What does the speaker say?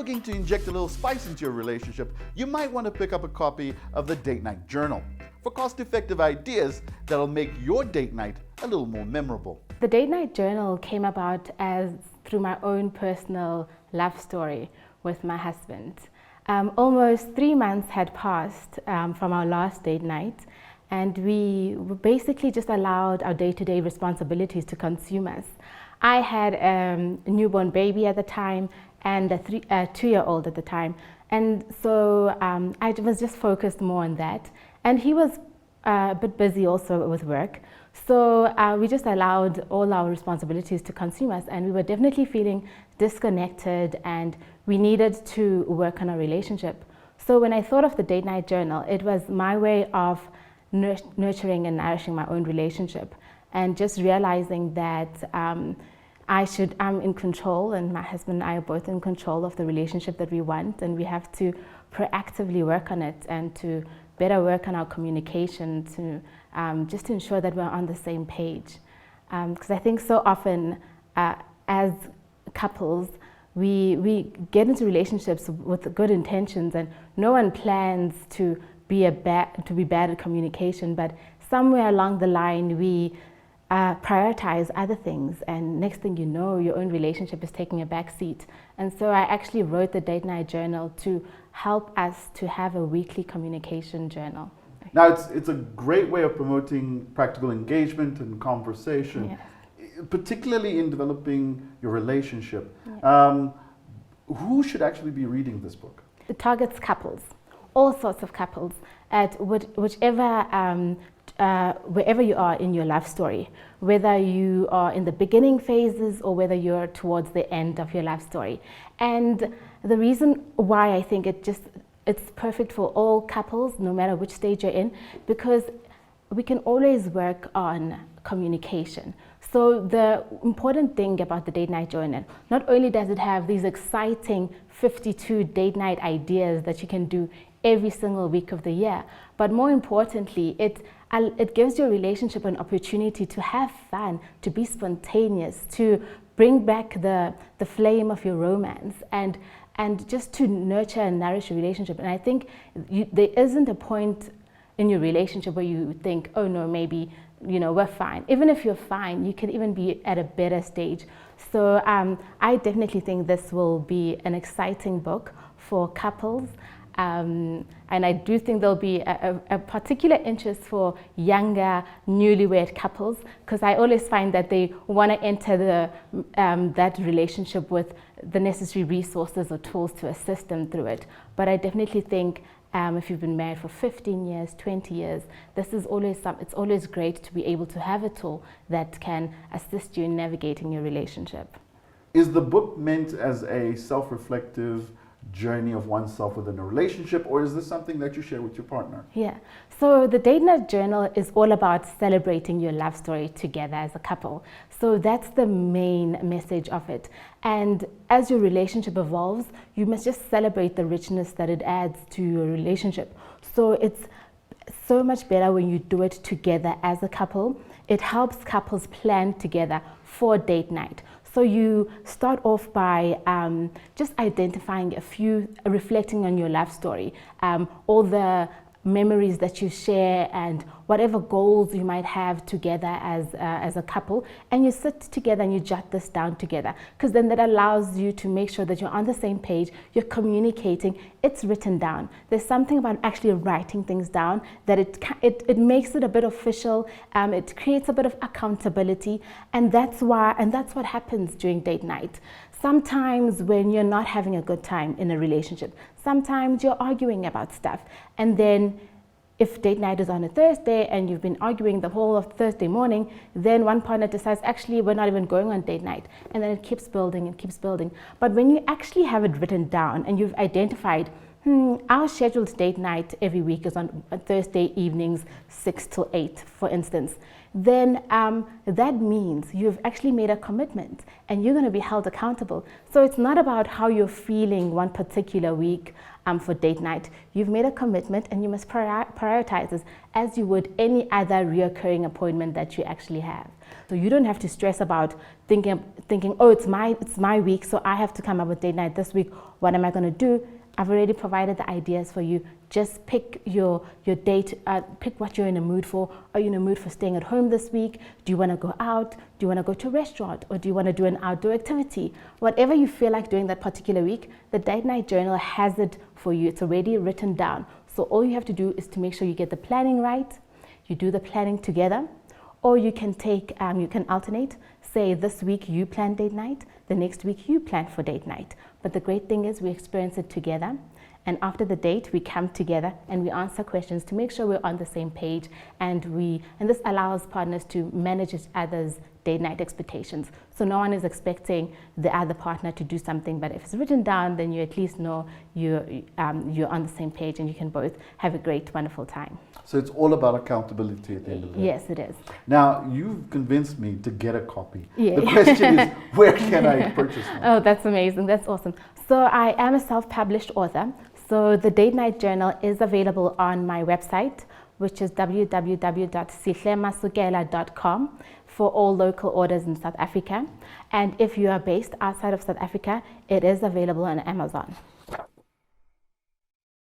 looking to inject a little spice into your relationship, you might want to pick up a copy of the Date Night Journal for cost-effective ideas that'll make your date night a little more memorable. The Date Night Journal came about through my own personal love story with my husband. Almost 3 months had passed from our last date night, and we basically just allowed our day-to-day responsibilities to consume us. I had a newborn baby at the time and a 2-year-old at the time, and so I was just focused more on that, and he was a bit busy also with work. So we just allowed all our responsibilities to consume us, and we were definitely feeling disconnected, and we needed to work on our relationship. So when I thought of the Date Night Journal, it was my way of nurturing and nourishing my own relationship, and just realizing that I'm in control, and my husband and I are both in control of the relationship that we want, and we have to proactively work on it and to better work on our communication to just to ensure that we're on the same page. Because I think so often as couples, we get into relationships with good intentions, and no one plans to be bad at communication, but somewhere along the line we prioritize other things, and next thing you know, your own relationship is taking a back seat. And so I actually wrote the Date Night Journal to help us to have a weekly communication journal. Now, it's a great way of promoting practical engagement and conversation, yes, particularly in developing your relationship. Yeah. Who should actually be reading this book? It targets couples, all sorts of couples, at whichever wherever you are in your love story, whether you are in the beginning phases or whether you're towards the end of your love story. And the reason why I think it's perfect for all couples, no matter which stage you're in, because we can always work on communication. So the important thing about the Date Night Journal, not only does it have these exciting 52 date night ideas that you can do every single week of the year, but more importantly, it gives your relationship an opportunity to have fun, to be spontaneous, to bring back the flame of your romance, and just to nurture and nourish your relationship. And I think there isn't a point in your relationship where you think, oh no, maybe, we're fine. Even if you're fine, you can even be at a better stage. So I definitely think this will be an exciting book for couples. And I do think there'll be a particular interest for younger, newlywed couples, because I always find that they want to enter that relationship with the necessary resources or tools to assist them through it. But I definitely think if you've been married for 15 years, 20 years, it's always great to be able to have a tool that can assist you in navigating your relationship. Is the book meant as a self-reflective journey of oneself within a relationship, or is this something that you share with your partner? Yeah, so the Date Night Journal is all about celebrating your love story together as a couple. So that's the main message of it. And as your relationship evolves, you must just celebrate the richness that it adds to your relationship. So it's so much better when you do it together as a couple. It helps couples plan together for date night. So you start off by just identifying reflecting on your love story, all the memories that you share and whatever goals you might have together as a couple, and you sit together and you jot this down together, because then that allows you to make sure that you're on the same page, you're communicating, it's written down. There's something about actually writing things down that it makes it a bit official, it creates a bit of accountability, and that's what happens during date night. Sometimes when you're not having a good time in a relationship, sometimes you're arguing about stuff, and then if date night is on a Thursday and you've been arguing the whole of Thursday morning, then one partner decides, actually, we're not even going on date night. And then it keeps building and keeps building. But when you actually have it written down and you've identified, our scheduled date night every week is on Thursday evenings, 6 till 8, for instance, then that means you've actually made a commitment and you're going to be held accountable. So it's not about how you're feeling one particular week for date night. You've made a commitment and you must prioritize this as you would any other reoccurring appointment that you actually have. So you don't have to stress about thinking, oh, it's my week, so I have to come up with date night this week, What am I going to do? I've already provided the ideas for you. Just pick your date, pick what you're in a mood for. Are you in a mood for staying at home this week? Do you want to go out? Do you want to go to a restaurant? Or do you want to do an outdoor activity? Whatever you feel like doing that particular week, the date night journal has it for you. It's already written down. So all you have to do is to make sure you get the planning right. You do the planning together. Or you can you can alternate. Say this week you plan date night, the next week you plan for date night. But the great thing is we experience it together. And after the date, we come together and we answer questions to make sure we're on the same page. And this allows partners to manage each other's date night expectations. So no one is expecting the other partner to do something, but if it's written down, then you at least know you're on the same page and you can both have a great, wonderful time. So it's all about accountability at the end of the day. Yes, it is. Now, you've convinced me to get a copy. Yeah. The question is, where can I purchase one? Oh, that's amazing. That's awesome. So I am a self-published author. So the Date Night Journal is available on my website, which is www.sihlemasukela.com for all local orders in South Africa. And if you are based outside of South Africa, it is available on Amazon.